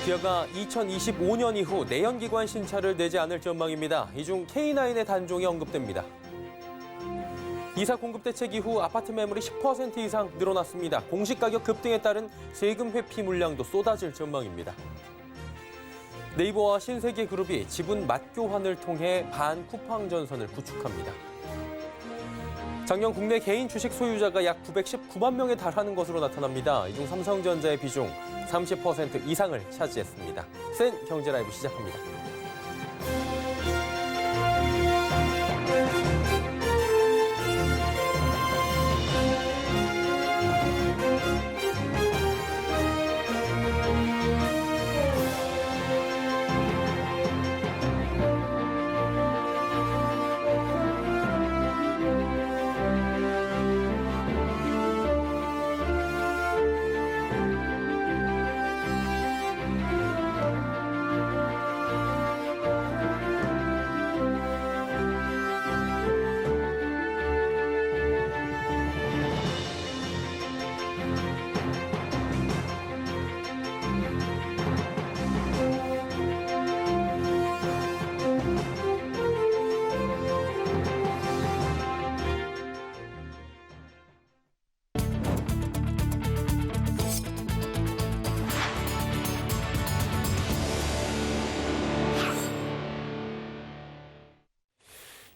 기아가 2025년 이후 내연기관 신차를 내지 않을 전망입니다. 이 중 K9의 단종이 언급됩니다. 이사 공급 대책 이후 아파트 매물이 10% 이상 늘어났습니다. 공시 가격 급등에 따른 세금 회피 물량도 쏟아질 전망입니다. 네이버와 신세계그룹이 지분 맞교환을 통해 반쿠팡 전선을 구축합니다. 작년 국내 개인 주식 소유자가 약 919만 명에 달하는 것으로 나타납니다. 이 중 삼성전자의 비중 30% 이상을 차지했습니다. 센 경제라이브 시작합니다.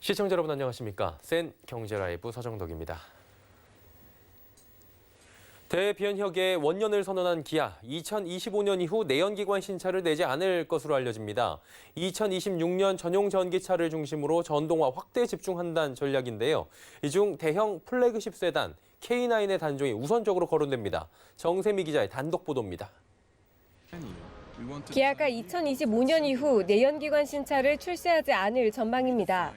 시청자 여러분 안녕하십니까? 센 경제라이브 서정덕입니다. 대변혁의 원년을 선언한 기아, 2025년 이후 내연기관 신차를 내지 않을 것으로 알려집니다. 2026년 전용 전기차를 중심으로 전동화 확대 집중한다는 전략인데요. 이 중 대형 플래그십 세단 K9의 단종이 우선적으로 거론됩니다. 정세미 기자의 단독 보도입니다. 기아가 2025년 이후 내연기관 신차를 출시하지 않을 전망입니다.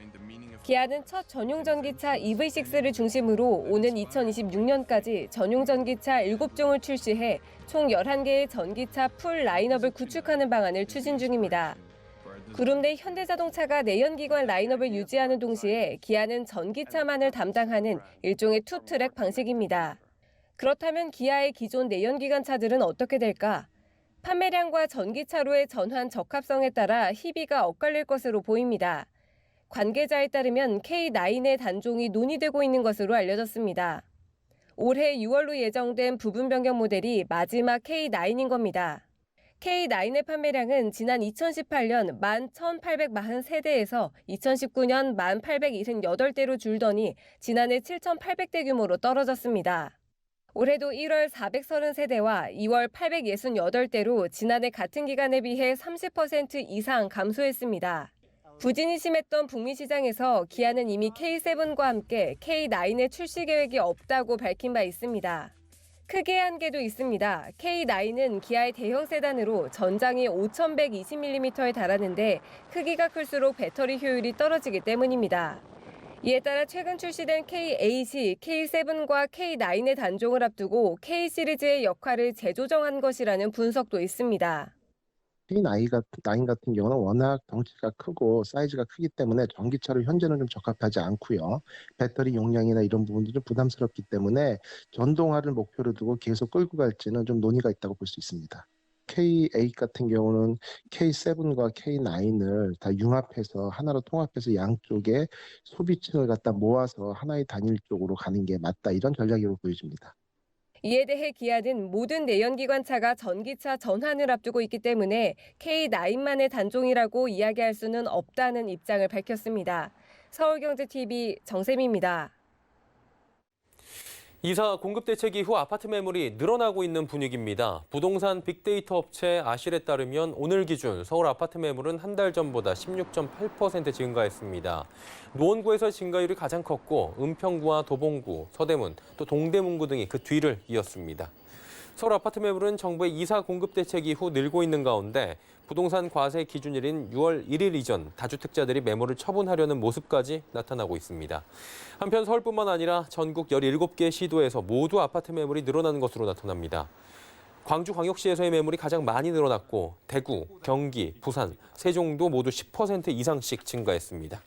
기아는 첫 전용 전기차 EV6를 중심으로 오는 2026년까지 전용 전기차 7종을 출시해 총 11개의 전기차 풀 라인업을 구축하는 방안을 추진 중입니다. 그룹 내 현대자동차가 내연기관 라인업을 유지하는 동시에 기아는 전기차만을 담당하는 일종의 투트랙 방식입니다. 그렇다면 기아의 기존 내연기관 차들은 어떻게 될까? 판매량과 전기차로의 전환 적합성에 따라 희비가 엇갈릴 것으로 보입니다. 관계자에 따르면 K9의 단종이 논의되고 있는 것으로 알려졌습니다. 올해 6월로 예정된 부분 변경 모델이 마지막 K9인 겁니다. K9의 판매량은 지난 2018년 11,843대에서 2019년 1,878대로 줄더니 지난해 7,800대 규모로 떨어졌습니다. 올해도 1월 433대와 2월 868대로 지난해 같은 기간에 비해 30% 이상 감소했습니다. 부진이 심했던 북미 시장에서 기아는 이미 K7과 함께 K9의 출시 계획이 없다고 밝힌 바 있습니다. 크기의 한계도 있습니다. K9은 기아의 대형 세단으로 전장이 5,120mm에 달하는데 크기가 클수록 배터리 효율이 떨어지기 때문입니다. 이에 따라 최근 출시된 K8이 K7과 K9의 단종을 앞두고 K 시리즈의 역할을 재조정한 것이라는 분석도 있습니다. K9 같은 경우는 워낙 덩치가 크고 사이즈가 크기 때문에 전기차로 현재는 좀 적합하지 않고요. 배터리 용량이나 이런 부분도 좀 부담스럽기 때문에 전동화를 목표로 두고 계속 끌고 갈지는 좀 논의가 있다고 볼 수 있습니다. K8 같은 경우는 K7과 K9을 다 융합해서 하나로 통합해서 양쪽에 소비층을 갖다 모아서 하나의 단일 쪽으로 가는 게 맞다 이런 전략으로 보여집니다. 이에 대해 기아는 모든 내연기관차가 전기차 전환을 앞두고 있기 때문에 K9만의 단종이라고 이야기할 수는 없다는 입장을 밝혔습니다. 서울경제TV 정세미입니다. 이사 공급 대책 이후 아파트 매물이 늘어나고 있는 분위기입니다. 부동산 빅데이터 업체 아실에 따르면 오늘 기준 서울 아파트 매물은 한 달 전보다 16.8% 증가했습니다. 노원구에서 증가율이 가장 컸고 은평구와 도봉구, 서대문, 또 동대문구 등이 그 뒤를 이었습니다. 서울 아파트 매물은 정부의 이사 공급 대책 이후 늘고 있는 가운데 부동산 과세 기준일인 6월 1일 이전 다주택자들이 매물을 처분하려는 모습까지 나타나고 있습니다. 한편 서울뿐만 아니라 전국 17개 시도에서 모두 아파트 매물이 늘어나는 것으로 나타납니다. 광주광역시에서의 매물이 가장 많이 늘어났고 대구, 경기, 부산, 세종도 모두 10% 이상씩 증가했습니다.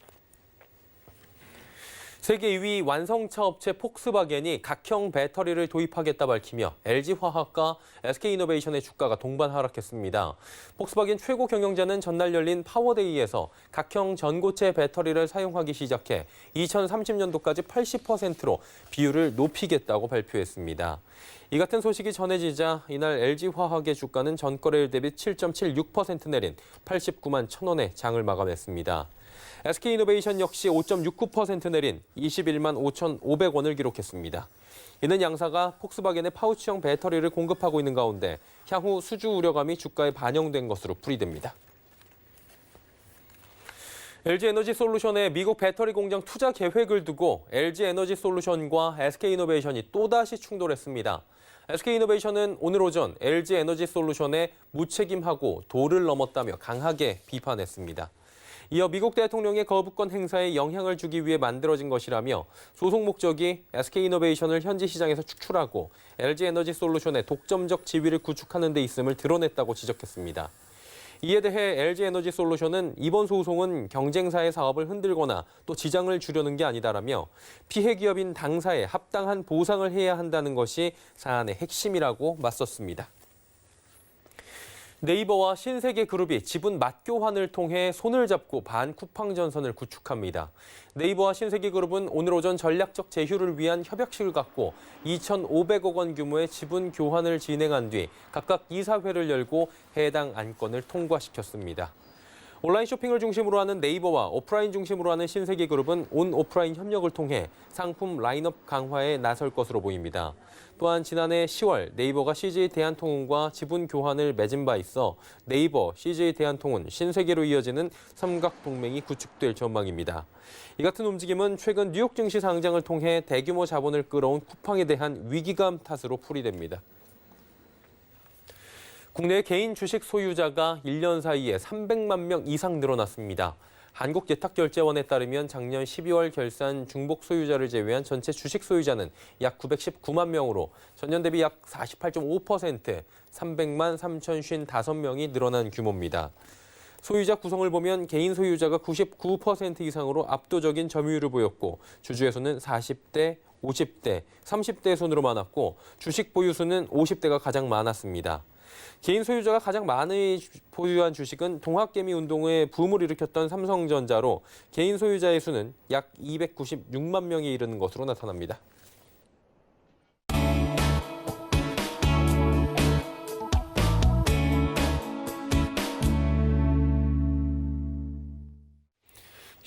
세계 2위 완성차 업체 폭스바겐이 각형 배터리를 도입하겠다 밝히며 LG화학과 SK이노베이션의 주가가 동반 하락했습니다. 폭스바겐 최고 경영자는 전날 열린 파워데이에서 각형 전고체 배터리를 사용하기 시작해 2030년도까지 80%로 비율을 높이겠다고 발표했습니다. 이 같은 소식이 전해지자 이날 LG화학의 주가는 전거래일 대비 7.76% 내린 89만 1,000원에 장을 마감했습니다. SK이노베이션 역시 5.69% 내린 21만 5,500원을 기록했습니다. 이는 양사가 폭스바겐의 파우치형 배터리를 공급하고 있는 가운데 향후 수주 우려감이 주가에 반영된 것으로 풀이됩니다. LG에너지솔루션의 미국 배터리 공장 투자 계획을 두고 LG에너지솔루션과 SK이노베이션이 또다시 충돌했습니다. SK이노베이션은 오늘 오전 LG에너지솔루션의 무책임하고 도를 넘었다며 강하게 비판했습니다. 이어 미국 대통령의 거부권 행사에 영향을 주기 위해 만들어진 것이라며 소송 목적이 SK이노베이션을 현지 시장에서 축출하고 LG에너지솔루션의 독점적 지위를 구축하는 데 있음을 드러냈다고 지적했습니다. 이에 대해 LG에너지솔루션은 이번 소송은 경쟁사의 사업을 흔들거나 또 지장을 주려는 게 아니다라며 피해 기업인 당사에 합당한 보상을 해야 한다는 것이 사안의 핵심이라고 맞섰습니다. 네이버와 신세계그룹이 지분 맞교환을 통해 손을 잡고 반쿠팡 전선을 구축합니다. 네이버와 신세계그룹은 오늘 오전 전략적 제휴를 위한 협약식을 갖고 2,500억 원 규모의 지분 교환을 진행한 뒤 각각 이사회를 열고 해당 안건을 통과시켰습니다. 온라인 쇼핑을 중심으로 하는 네이버와 오프라인 중심으로 하는 신세계그룹은 온오프라인 협력을 통해 상품 라인업 강화에 나설 것으로 보입니다. 또한 지난해 10월 네이버가 CJ 대한통운과 지분 교환을 맺은 바 있어 네이버, CJ 대한통운, 신세계로 이어지는 삼각 동맹이 구축될 전망입니다. 이 같은 움직임은 최근 뉴욕 증시 상장을 통해 대규모 자본을 끌어온 쿠팡에 대한 위기감 탓으로 풀이됩니다. 국내 개인 주식 소유자가 1년 사이에 300만 명 이상 늘어났습니다. 한국예탁결제원에 따르면 작년 12월 결산 중복 소유자를 제외한 전체 주식 소유자는 약 919만 명으로 전년 대비 약 48.5%, 300만 3,055명이 늘어난 규모입니다. 소유자 구성을 보면 개인 소유자가 99% 이상으로 압도적인 점유율을 보였고 주주의 수는 40대, 50대, 30대 순으로 많았고 주식 보유수는 50대가 가장 많았습니다. 개인 소유자가 가장 많이 보유한 주식은 동학개미 운동의 붐을 일으켰던 삼성전자로 개인 소유자의 수는 약 296만 명에 이르는 것으로 나타납니다.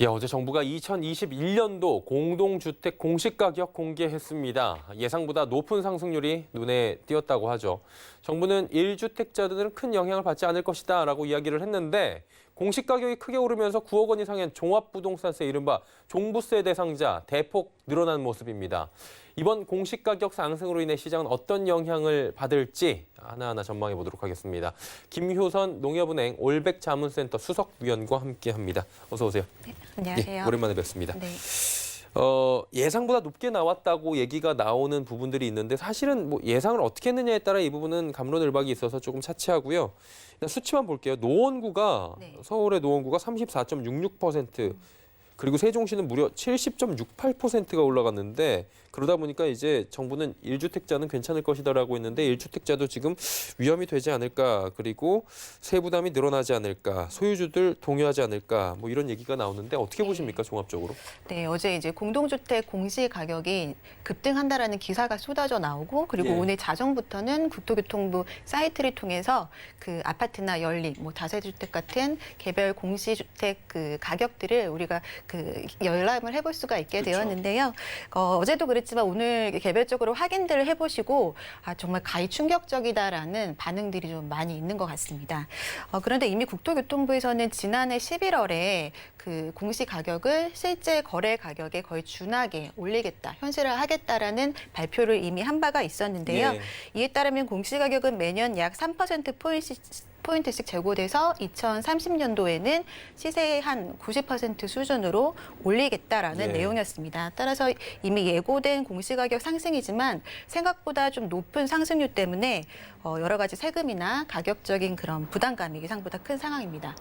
어제 정부가 2021년도 공동주택 공시가격 공개했습니다. 예상보다 높은 상승률이 눈에 띄었다고 하죠. 정부는 1주택자들은 큰 영향을 받지 않을 것이다 라고 이야기를 했는데 공시가격이 크게 오르면서 9억 원 이상의 종합부동산세 이른바 종부세 대상자 대폭 늘어난 모습입니다. 이번 공시가격 상승으로 인해 시장은 어떤 영향을 받을지 하나하나 전망해 보도록 하겠습니다. 김효선 농협은행 올백자문센터 수석위원과 함께합니다. 어서 오세요. 네, 안녕하세요. 네, 오랜만에 뵙습니다. 네. 예상보다 높게 나왔다고 얘기가 나오는 부분들이 있는데 사실은 뭐 예상을 어떻게 했느냐에 따라 이 부분은 갑론을박이 있어서 조금 차치하고요. 일단 수치만 볼게요. 노원구가 네. 서울의 노원구가 34.66%, 그리고 세종시는 무려 70.68%가 올라갔는데 그러다 보니까 이제 정부는 1주택자는 괜찮을 것이다라고 했는데 1주택자도 지금 위험이 되지 않을까, 그리고 세부담이 늘어나지 않을까, 소유주들 동요하지 않을까, 뭐 이런 얘기가 나오는데 어떻게 보십니까, 종합적으로? 네, 어제 이제 공동주택 공시 가격이 급등한다라는 기사가 쏟아져 나오고, 그리고 예. 오늘 자정부터는 국토교통부 사이트를 통해서 그 아파트나 연립, 뭐 다세주택 같은 개별 공시주택 그 가격들을 우리가 그 열람을 해볼 수가 있게 그렇죠. 되었는데요. 어제도 그랬지만 오늘 개별적으로 확인들을 해보시고 정말 가히 충격적이다라는 반응들이 좀 많이 있는 것 같습니다. 그런데 이미 국토교통부에서는 지난해 11월에 그 공시 가격을 실제 거래 가격에 거의 준하게 올리겠다, 현실화하겠다라는 발표를 이미 한 바가 있었는데요. 예. 이에 따르면 공시 가격은 매년 약 3%포인트 포인트씩 재고돼서 2030년도에는 시세의 한 90% 수준으로 올리겠다라는 예. 내용이었습니다. 따라서 이미 예고된 공시가격 상승이지만 생각보다 좀 높은 상승률 때문에 여러 가지 세금이나 가격적인 그런 부담감이 예상보다 큰 상황입니다.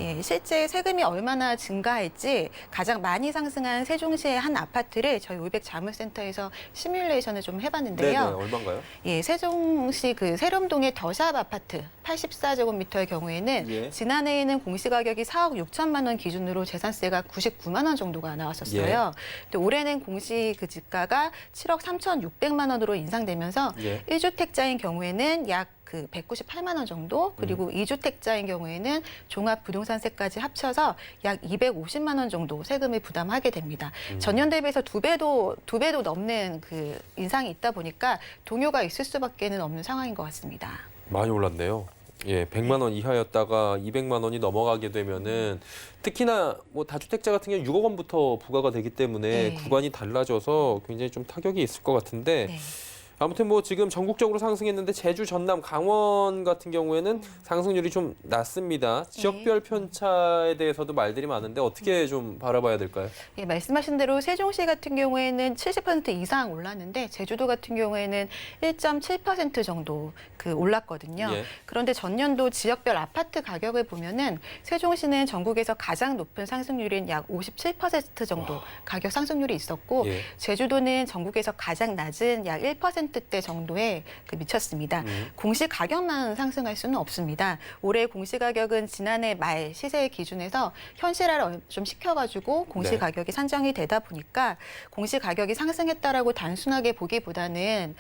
예, 실제 세금이 얼마나 증가할지 가장 많이 상승한 세종시의 한 아파트를 저희 올백 자문센터에서 시뮬레이션을 좀 해봤는데요. 네네, 얼마인가요? 예, 세종시 그 세롬동의 더샵 아파트 84제곱미터의 경우에는 예. 지난해에는 공시가격이 4억 6천만 원 기준으로 재산세가 99만 원 정도가 나왔었어요. 근데 올해는 공시 그 지가가 7억 3,600만 원으로 인상되면서 예. 1주택자인 경우에는 약 그 198만 원 정도, 그리고 2주택자인 경우에는 종합부동산세까지 합쳐서 약 250만 원 정도 세금을 부담하게 됩니다. 전년 대비해서 두 배도 넘는 그 인상이 있다 보니까 동요가 있을 수밖에는 없는 상황인 것 같습니다. 많이 올랐네요. 예, 100만 원 이하였다가 200만 원이 넘어가게 되면은 특히나 뭐 다주택자 같은 경우 6억 원부터 부과가 되기 때문에 네. 구간이 달라져서 굉장히 좀 타격이 있을 것 같은데 네. 아무튼 뭐 지금 전국적으로 상승했는데 제주, 전남, 강원 같은 경우에는 상승률이 좀 낮습니다. 지역별 편차에 대해서도 말들이 많은데 어떻게 좀 바라봐야 될까요? 예, 말씀하신 대로 세종시 같은 경우에는 70% 이상 올랐는데 제주도 같은 경우에는 1.7% 정도 그 올랐거든요. 예. 그런데 전년도 지역별 아파트 가격을 보면은 세종시는 전국에서 가장 높은 상승률인 약 57% 정도 가격 상승률이 있었고 예. 제주도는 전국에서 가장 낮은 약 1%대 정도에 그 미쳤습니다. 공시 가격만 상승할 수는 없습니다. 올해 공시 가격은 지난해 말 시세 기준에서 현실화를 좀 시켜가지고 공시 네. 가격이 산정이 되다 보니까 공시 가격이 상승했다라고 단순하게 보기보다는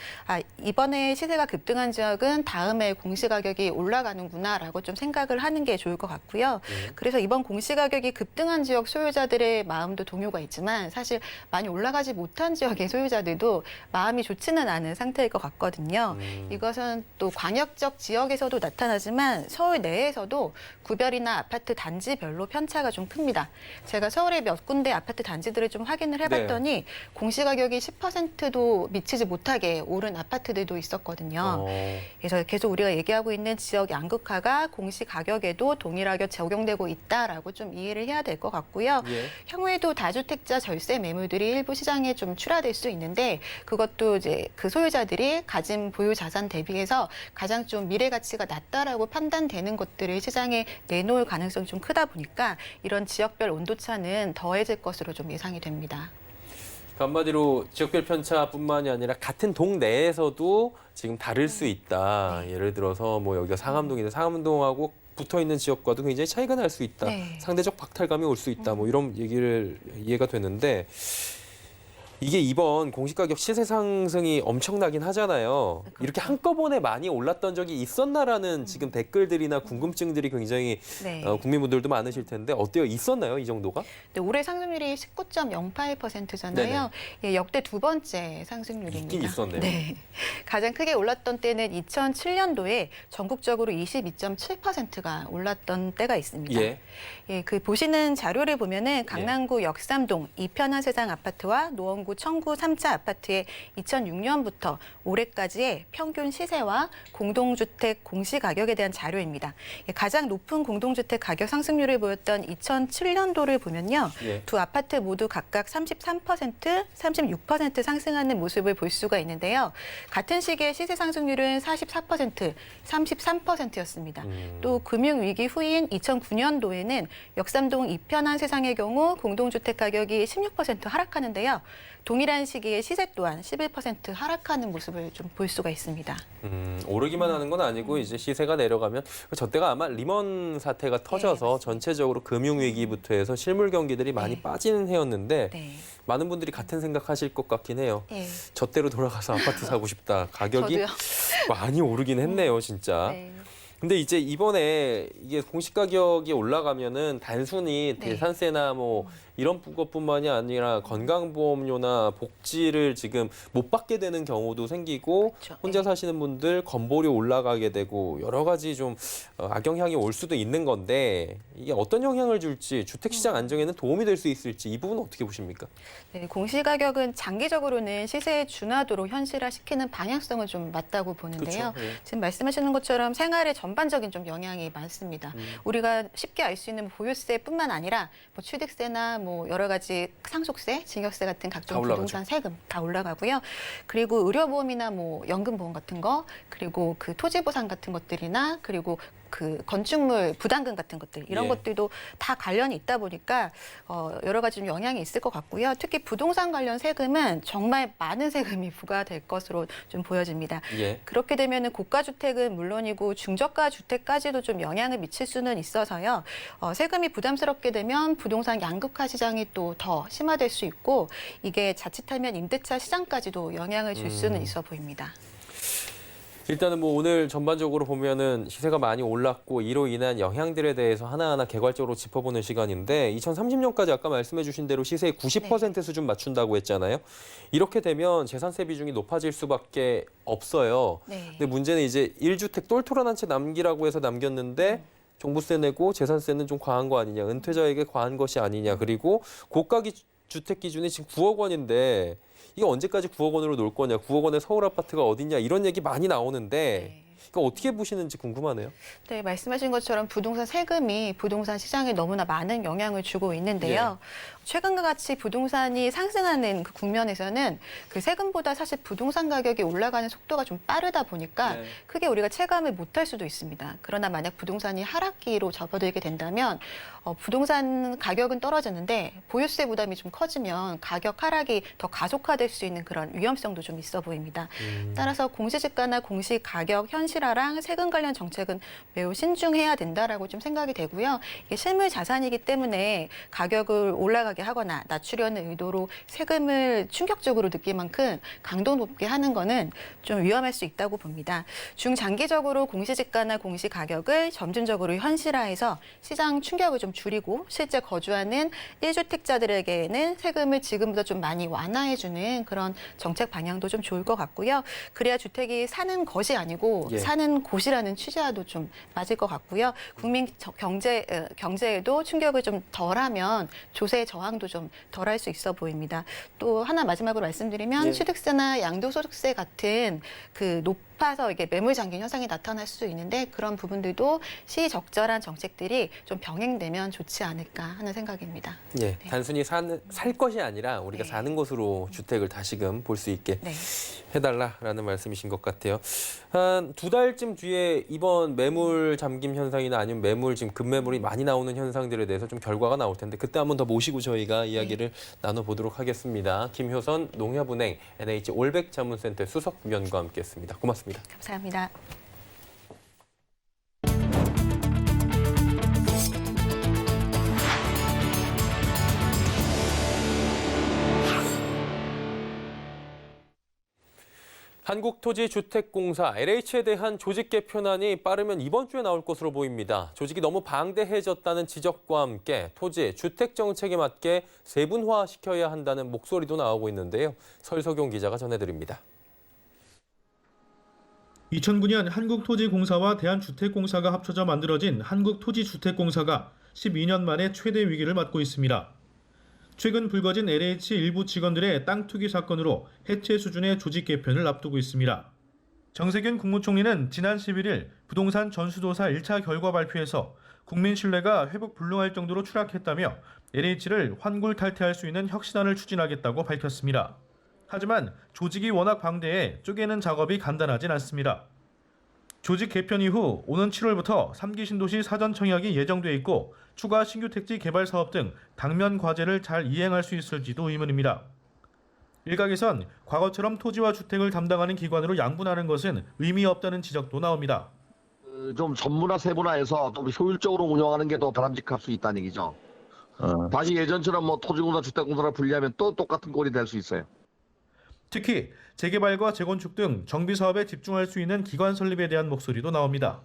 이번에 시세가 급등한 지역은 다음에 공시 가격이 올라가는구나라고 좀 생각을 하는 게 좋을 것 같고요. 그래서 이번 공시 가격이 급등한 지역 소유자들의 마음도 동요가 있지만 사실 많이 올라가지 못한 지역의 소유자들도 마음이 좋지는 않은 상태일 것 같거든요. 이것은 또 광역적 지역에서도 나타나지만 서울 내에서도 구별이나 아파트 단지별로 편차가 좀 큽니다. 제가 서울의 몇 군데 아파트 단지들을 좀 확인을 해봤더니 공시 가격이 10%도 미치지 못하게 오른 아파트들도 있었거든요. 그래서 계속 우리가 얘기하고 있는 지역 양극화가 공시 가격에도 동일하게 적용되고 있다라고 좀 이해를 해야 될 것 같고요. 예. 향후에도 다주택자 절세 매물들이 일부 시장에 좀 출하될 수 있는데 그것도 이제 그 소유자들이 가진 보유 자산 대비해서 가장 좀 미래 가치가 낮다라고 판단되는 것들을 시장에 내놓을 가능성이 좀 크다 보니까 이런 지역별 온도차는 더해질 것으로 좀 예상이 됩니다. 한마디로 지역별 편차뿐만이 아니라 같은 동 내에서도 지금 다를 수 있다. 예를 들어서 뭐 여기가 상암동인데 상암동하고 붙어 있는 지역과도 굉장히 차이가 날 수 있다. 네. 상대적 박탈감이 올 수 있다. 뭐 이런 얘기를 이해가 되는데 이게 이번 공시가격 시세 상승이 엄청나긴 하잖아요. 그렇죠. 이렇게 한꺼번에 많이 올랐던 적이 있었나라는 지금 댓글들이나 궁금증들이 굉장히 네. 국민분들도 많으실 텐데 어때요? 있었나요? 이 정도가? 네, 올해 상승률이 19.08%잖아요. 예, 역대 두 번째 상승률입니다. 있긴 있었네요. 네. 가장 크게 올랐던 때는 2007년도에 전국적으로 22.7%가 올랐던 때가 있습니다. 예. 예, 그 보시는 자료를 보면은 강남구 역삼동 이편한 세상 아파트와 노원구 청구 3차 아파트의 2006년부터 올해까지의 평균 시세와 공동주택 공시 가격에 대한 자료입니다. 예, 가장 높은 공동주택 가격 상승률을 보였던 2007년도를 보면요. 예. 두 아파트 모두 각각 33%, 36% 상승하는 모습을 볼 수가 있는데요. 같은 시기에 시세 상승률은 44%, 33%였습니다. 또 금융위기 후인 2009년도에는 역삼동 이편한 세상의 경우 공동주택 가격이 16% 하락하는데요. 동일한 시기에 시세 또한 11% 하락하는 모습을 좀 볼 수가 있습니다. 오르기만 하는 건 아니고 이제 시세가 내려가면 저 때가 아마 리먼 사태가 터져서 맞습니다. 전체적으로 금융위기부터 해서 실물 경기들이 많이 네. 빠지는 해였는데 네. 많은 분들이 같은 생각하실 것 같긴 해요. 예. 저 때로 돌아가서 아파트 사고 싶다. 가격이 저도요. 많이 오르긴 했네요, 진짜. 네. 근데 이제 이번에 이게 공시 가격이 올라가면은 단순히 네. 대산세나 뭐 이런 것뿐만이 아니라 건강보험료나 복지를 지금 못 받게 되는 경우도 생기고 그렇죠. 혼자 네. 사시는 분들 건보료 올라가게 되고 여러 가지 좀 악영향이 올 수도 있는 건데 이게 어떤 영향을 줄지 주택시장 안정에는 도움이 될 수 있을지 이 부분은 어떻게 보십니까? 네, 공시가격은 장기적으로는 시세에 준하도록 현실화시키는 방향성을 좀 맞다고 보는데요. 그렇죠. 예. 지금 말씀하시는 것처럼 생활의 전반적인 좀 영향이 많습니다. 우리가 쉽게 알 수 있는 보유세뿐만 아니라 뭐 취득세나 뭐 여러 가지 상속세, 증여세 같은 각종 부동산 세금 다 올라가고요. 그리고 의료보험이나 뭐 연금보험 같은 거, 그리고 그 토지보상 같은 것들이나 그리고 그 건축물 부담금 같은 것들 이런 것들도 다 관련이 있다 보니까 여러 가지 좀 영향이 있을 것 같고요. 특히 부동산 관련 세금은 정말 많은 세금이 부과될 것으로 좀 보여집니다. 그렇게 되면은 고가 주택은 물론이고 중저가 주택까지도 좀 영향을 미칠 수는 있어서요. 세금이 부담스럽게 되면 부동산 양극화 시장이 또 더 심화될 수 있고 이게 자칫하면 임대차 시장까지도 영향을 줄 수는 있어 보입니다. 일단은 뭐 오늘 전반적으로 보면은 시세가 많이 올랐고 이로 인한 영향들에 대해서 하나하나 개괄적으로 짚어보는 시간인데 2030년까지 아까 말씀해 주신 대로 시세의 90% 수준 맞춘다고 했잖아요. 이렇게 되면 재산세 비중이 높아질 수밖에 없어요. 근데 문제는 이제 1주택 똘똘한 한 채 남기라고 해서 남겼는데 종부세 내고 재산세는 좀 과한 거 아니냐, 은퇴자에게 과한 것이 아니냐, 그리고 고가 주택 기준이 지금 9억 원인데 이게 언제까지 9억 원으로 놀 거냐, 9억 원의 서울 아파트가 어디냐 이런 얘기 많이 나오는데 그러니까 어떻게 보시는지 궁금하네요. 네, 말씀하신 것처럼 부동산 세금이 부동산 시장에 너무나 많은 영향을 주고 있는데요. 최근과 같이 부동산이 상승하는 그 국면에서는 그 세금보다 사실 부동산 가격이 올라가는 속도가 좀 빠르다 보니까 크게 우리가 체감을 못할 수도 있습니다. 그러나 만약 부동산이 하락기로 접어들게 된다면 부동산 가격은 떨어지는데 보유세 부담이 좀 커지면 가격 하락이 더 가속화될 수 있는 그런 위험성도 좀 있어 보입니다. 따라서 공시지가나 공시가격 현실화랑 세금 관련 정책은 매우 신중해야 된다라고 좀 생각이 되고요. 이게 실물 자산이기 때문에 가격을 올라가게 하거나 낮추려는 의도로 세금을 충격적으로 느낄 만큼 강도 높게 하는 거는 좀 위험할 수 있다고 봅니다. 중장기적으로 공시지가나 공시가격을 점진적으로 현실화해서 시장 충격을 좀 줄이고 실제 거주하는 1주택자들에게는 세금을 지금보다 좀 많이 완화해주는 그런 정책 방향도 좀 좋을 것 같고요. 그래야 주택이 사는 것이 아니고 사는 곳이라는 취지와도 좀 맞을 것 같고요. 국민 경제에도 충격을 좀 덜하면 조세 저항도 좀 덜할 수 있어 보입니다. 또 하나 마지막으로 말씀드리면 취득세나 양도소득세 같은 그 높아서 이게 매물 잠긴 현상이 나타날 수 있는데 그런 부분들도 시적절한 정책들이 좀 병행되면 좋지 않을까 하는 생각입니다. 단순히 살 것이 아니라 우리가 사는 것으로 주택을 다시금 볼 수 있게 해달라라는 말씀이신 것 같아요. 한 2달쯤 뒤에 이번 매물 잠김 현상이나 아니면 매물 지금 급매물이 많이 나오는 현상들에 대해서 좀 결과가 나올 텐데 그때 한 번 더 모시고 저희가 이야기를 나눠보도록 하겠습니다. 김효선 농협은행 NH 올백 자문센터 수석위원과 함께했습니다. 고맙습니다. 감사합니다. 한국토지주택공사 LH에 대한 조직 개편안이 빠르면 이번 주에 나올 것으로 보입니다. 조직이 너무 방대해졌다는 지적과 함께 토지, 주택 정책에 맞게 세분화시켜야 한다는 목소리도 나오고 있는데요. 설석용 기자가 전해드립니다. 2009년 한국토지공사와 대한주택공사가 합쳐져 만들어진 한국토지주택공사가 12년 만에 최대 위기를 맞고 있습니다. 최근 불거진 LH 일부 직원들의 땅 투기 사건으로 해체 수준의 조직 개편을 앞두고 있습니다. 정세균 국무총리는 지난 11일 부동산 전수조사 1차 결과 발표에서 국민 신뢰가 회복 불능할 정도로 추락했다며 LH를 환골 탈퇴할 수 있는 혁신안을 추진하겠다고 밝혔습니다. 하지만 조직이 워낙 방대해 쪼개는 작업이 간단하진 않습니다. 조직 개편 이후 오는 7월부터 3기 신도시 사전 청약이 예정돼 있고 추가 신규 택지 개발 사업 등 당면 과제를 잘 이행할 수 있을지도 의문입니다. 일각에선 과거처럼 토지와 주택을 담당하는 기관으로 양분하는 것은 의미 없다는 지적도 나옵니다. 좀 전문화 세분화해서 좀 효율적으로 운영하는 게 더 바람직할 수 있다는 얘기죠. 다시 예전처럼 뭐 토지공사, 주택공사를 분리하면 또 똑같은 꼴이 될 수 있어요. 특히 재개발과 재건축 등 정비 사업에 집중할 수 있는 기관 설립에 대한 목소리도 나옵니다.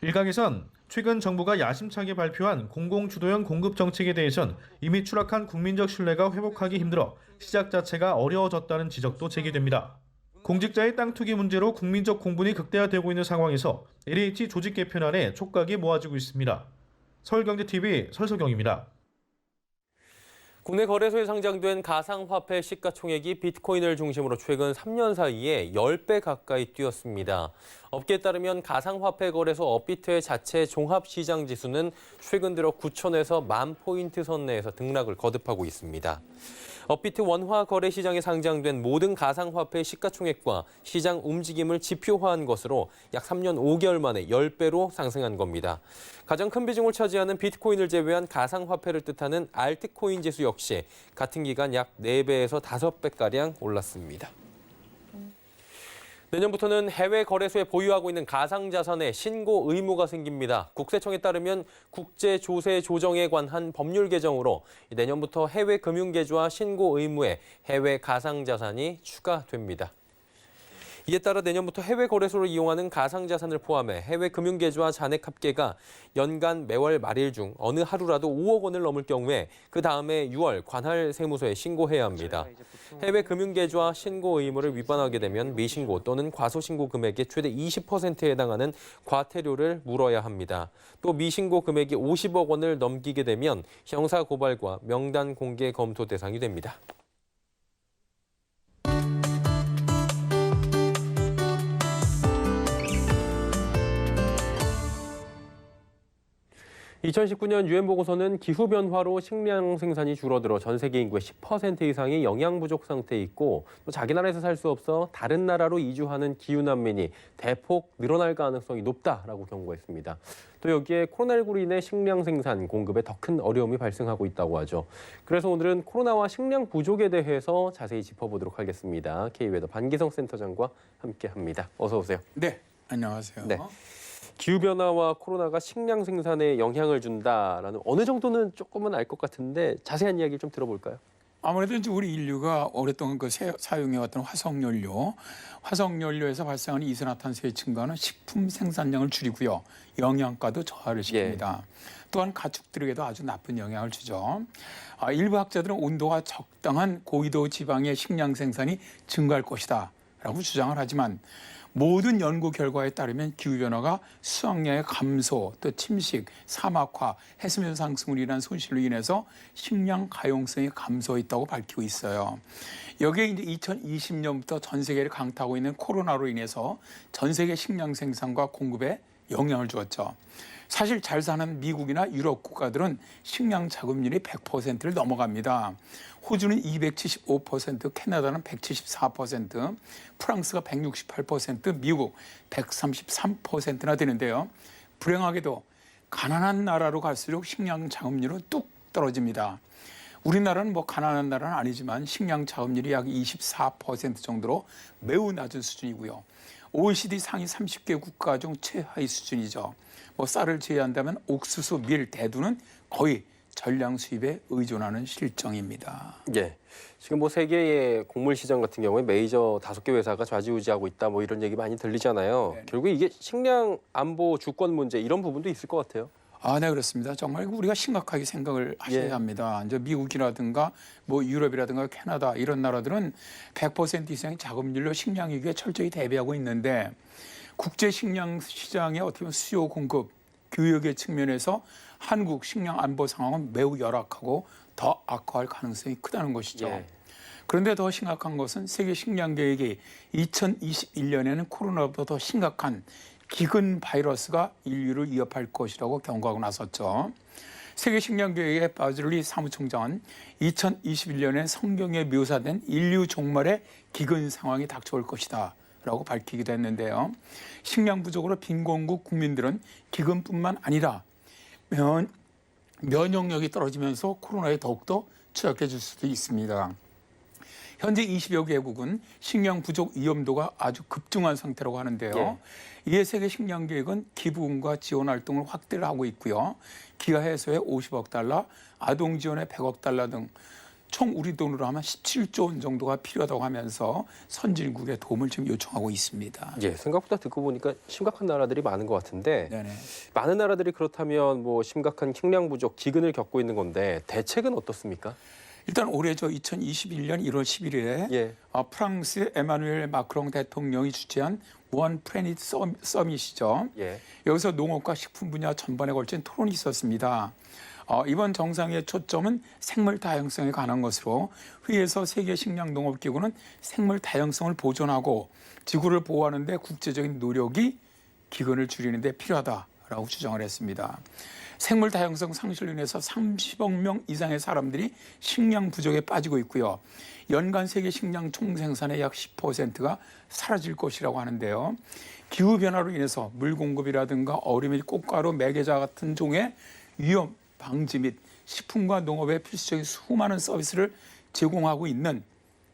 일각에선 최근 정부가 야심차게 발표한 공공주도형 공급 정책에 대해선 이미 추락한 국민적 신뢰가 회복하기 힘들어 시작 자체가 어려워졌다는 지적도 제기됩니다. 공직자의 땅 투기 문제로 국민적 공분이 극대화되고 있는 상황에서 LH 조직 개편안에 촉각이 모아지고 있습니다. 서울경제TV 설석영입니다. 국내 거래소에 상장된 가상화폐 시가총액이 비트코인을 중심으로 최근 3년 사이에 10배 가까이 뛰었습니다. 업계에 따르면 가상화폐 거래소 업비트의 자체 종합시장 지수는 최근 들어 9,000에서 10,000포인트 선 내에서 등락을 거듭하고 있습니다. 업비트 원화 거래 시장에 상장된 모든 가상화폐 시가총액과 시장 움직임을 지표화한 것으로 약 3년 5개월 만에 10배로 상승한 겁니다. 가장 큰 비중을 차지하는 비트코인을 제외한 가상화폐를 뜻하는 알트코인 지수 역시 같은 기간 약 4배에서 5배가량 올랐습니다. 내년부터는 해외 거래소에 보유하고 있는 가상자산에 신고 의무가 생깁니다. 국세청에 따르면 국제조세 조정에 관한 법률 개정으로 내년부터 해외 금융계좌 신고 의무에 해외 가상자산이 추가됩니다. 이에 따라 내년부터 해외 거래소를 이용하는 가상자산을 포함해 해외 금융계좌 잔액 합계가 연간 매월 말일 중 어느 하루라도 5억 원을 넘을 경우에 그 다음에 6월 관할 세무서에 신고해야 합니다. 해외 금융계좌 신고 의무를 위반하게 되면 미신고 또는 과소신고 금액의 최대 20%에 해당하는 과태료를 물어야 합니다. 또 미신고 금액이 50억 원을 넘기게 되면 형사고발과 명단 공개 검토 대상이 됩니다. 2019년 유엔 보고서는 기후변화로 식량 생산이 줄어들어 전 세계 인구의 10% 이상이 영양 부족 상태에 있고 또 자기 나라에서 살 수 없어 다른 나라로 이주하는 기후난민이 대폭 늘어날 가능성이 높다라고 경고했습니다. 또 여기에 코로나19로 인해 식량 생산, 공급에 더 큰 어려움이 발생하고 있다고 하죠. 그래서 오늘은 코로나와 식량 부족에 대해서 자세히 짚어보도록 하겠습니다. K웨더 반기성 센터장과 함께합니다. 어서 오세요. 네, 안녕하세요. 네. 기후변화와 코로나가 식량 생산에 영향을 준다라는 어느 정도는 조금은 알 것 같은데 자세한 이야기 좀 들어볼까요? 아무래도 이제 우리 인류가 오랫동안 사용해왔던 화석연료에서 발생하는 이산화탄소의 증가는 식품 생산량을 줄이고요. 영양가도 저하를 시킵니다. 또한 가축들에게도 아주 나쁜 영향을 주죠. 일부 학자들은 온도가 적당한 고위도 지방의 식량 생산이 증가할 것이다 라고 주장을 하지만 모든 연구 결과에 따르면 기후변화가 수확량의 감소, 또 침식, 사막화, 해수면 상승으로 인한 손실로 인해서 식량 가용성이 감소했다고 밝히고 있어요. 여기에 이제 2020년부터 전 세계를 강타하고 있는 코로나로 인해서 전 세계 식량 생산과 공급에 영향을 주었죠. 사실 잘 사는 미국이나 유럽 국가들은 식량 자급률이 100%를 넘어갑니다. 호주는 275%, 캐나다는 174%, 프랑스가 168%, 미국 133%나 되는데요. 불행하게도 가난한 나라로 갈수록 식량 자급률은 뚝 떨어집니다. 우리나라는 뭐 가난한 나라는 아니지만 식량 자급률이 약 24% 정도로 매우 낮은 수준이고요. OECD 상위 30개 국가 중 최하위 수준이죠. 뭐 쌀을 제외한다면 옥수수, 밀, 대두는 거의 전량 수입에 의존하는 실정입니다. 예. 지금 뭐 세계의 곡물 시장 같은 경우에 메이저 5개 회사가 좌지우지하고 있다 뭐 이런 얘기 많이 들리잖아요. 네네. 결국 이게 식량 안보 주권 문제 이런 부분도 있을 것 같아요. 네, 그렇습니다. 정말 우리가 심각하게 생각을 하셔야 합니다. 이제 미국이라든가 뭐 유럽이라든가 캐나다 이런 나라들은 100% 이상의 자급률로 식량 위기에 철저히 대비하고 있는데 국제 식량 시장의 어떻게 보면 수요 공급 교역의 측면에서 한국 식량 안보 상황은 매우 열악하고 더 악화할 가능성이 크다는 것이죠. 예. 그런데 더 심각한 것은 세계 식량 계획이 2021년에는 코로나보다 더 심각한 기근 바이러스가 인류를 위협할 것이라고 경고하고 나섰죠. 세계 식량 계획의 바즐리 사무총장은 2021년에 성경에 묘사된 인류 종말의 기근 상황이 닥쳐올 것이다 라고 밝히기도 했는데요. 식량 부족으로 빈곤국 국민들은 기근뿐만 아니라 면역력이 떨어지면서 코로나에 더욱더 취약해질 수도 있습니다. 현재 20여 개국은 식량 부족 위험도가 아주 급증한 상태라고 하는데요. 이에 세계 식량 계획은 기부금과 지원 활동을 확대를 하고 있고요. 기아 해소에 50억 달러, 아동 지원에 100억 달러 등 총 우리 돈으로 하면 17조 원 정도가 필요하다고 하면서 선진국의 도움을 지금 요청하고 있습니다. 예, 생각보다 듣고 보니까 심각한 나라들이 많은 것 같은데 네네. 많은 나라들이 그렇다면 뭐 심각한 식량 부족, 기근을 겪고 있는 건데 대책은 어떻습니까? 일단 올해 2021년 1월 11일에 프랑스의 에마누엘 마크롱 대통령이 주최한 원 플래닛 서밋이죠. 예. 여기서 농업과 식품 분야 전반에 걸친 토론이 있었습니다. 이번 정상회의 초점은 생물 다양성에 관한 것으로 회의에서 세계식량농업기구는 생물 다양성을 보존하고 지구를 보호하는 데 국제적인 노력이 기근을 줄이는 데 필요하다라고 주장을 했습니다. 생물 다양성 상실로 인해서 30억 명 이상의 사람들이 식량 부족에 빠지고 있고요. 연간 세계 식량 총생산의 약 10%가 사라질 것이라고 하는데요. 기후변화로 인해서 물 공급이라든가 어류 및 꽃가루, 매개자 같은 종의 위험 방지 및 식품과 농업에 필수적인 수많은 서비스를 제공하고 있는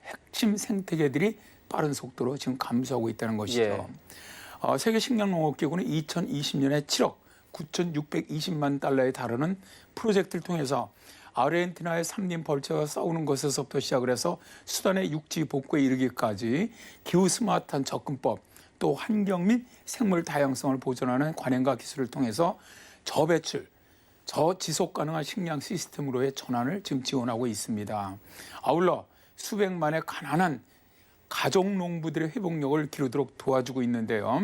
핵심 생태계들이 빠른 속도로 지금 감소하고 있다는 것이죠. 세계식량농업기구는 2020년에 7억 9,620만 달러에 달하는 프로젝트를 통해서 아르헨티나의 삼림 벌채가 싸우는 것에서부터 시작을 해서 수단의 육지 복구에 이르기까지 기후 스마트한 접근법, 또 환경 및 생물 다양성을 보존하는 관행과 기술을 통해서 저배출, 저지속 가능한 식량 시스템으로의 전환을 지금 지원하고 있습니다. 아울러 수백만의 가난한 가족 농부들의 회복력을 기르도록 도와주고 있는데요.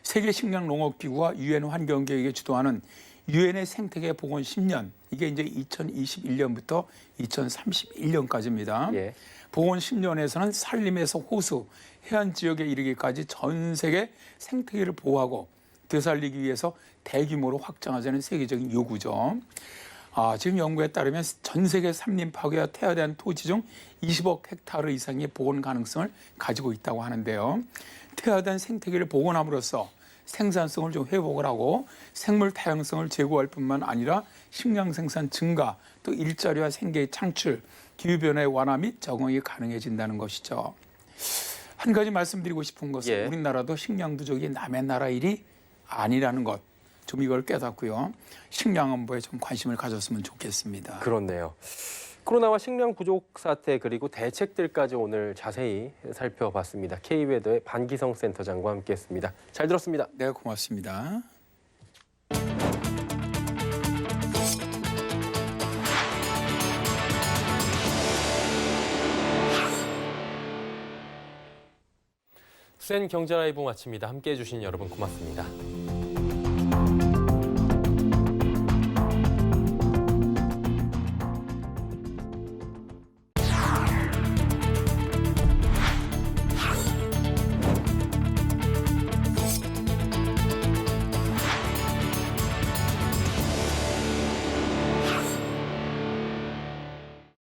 세계식량농업기구와 유엔 환경계획이 주도하는 유엔의 생태계 복원 10년, 이게 이제 2021년부터 2031년까지입니다. 복원 10년에서는 산림에서 호수, 해안 지역에 이르기까지 전 세계 생태계를 보호하고 되살리기 위해서 대규모로 확장하자는 세계적인 요구죠. 지금 연구에 따르면 전 세계 산림 파괴와 퇴화된 토지 중 20억 헥타르 이상의 복원 가능성을 가지고 있다고 하는데요. 퇴화된 생태계를 복원함으로써 생산성을 좀 회복을 하고 생물 다양성을 제고할 뿐만 아니라 식량 생산 증가, 또 일자리와 생계의 창출, 기후변화의 완화 및 적응이 가능해진다는 것이죠. 한 가지 말씀드리고 싶은 것은 우리나라도 식량 부족이 남의 나라 일이 아니라는 것, 좀 이걸 깨닫고요. 식량 안보에 좀 관심을 가졌으면 좋겠습니다. 그렇네요. 코로나와 식량 부족 사태 그리고 대책들까지 오늘 자세히 살펴봤습니다. K웨더의 반기성 센터장과 함께했습니다. 잘 들었습니다. 네, 고맙습니다. 센 경제 라이브 마칩니다. 함께해 주신 여러분 고맙습니다.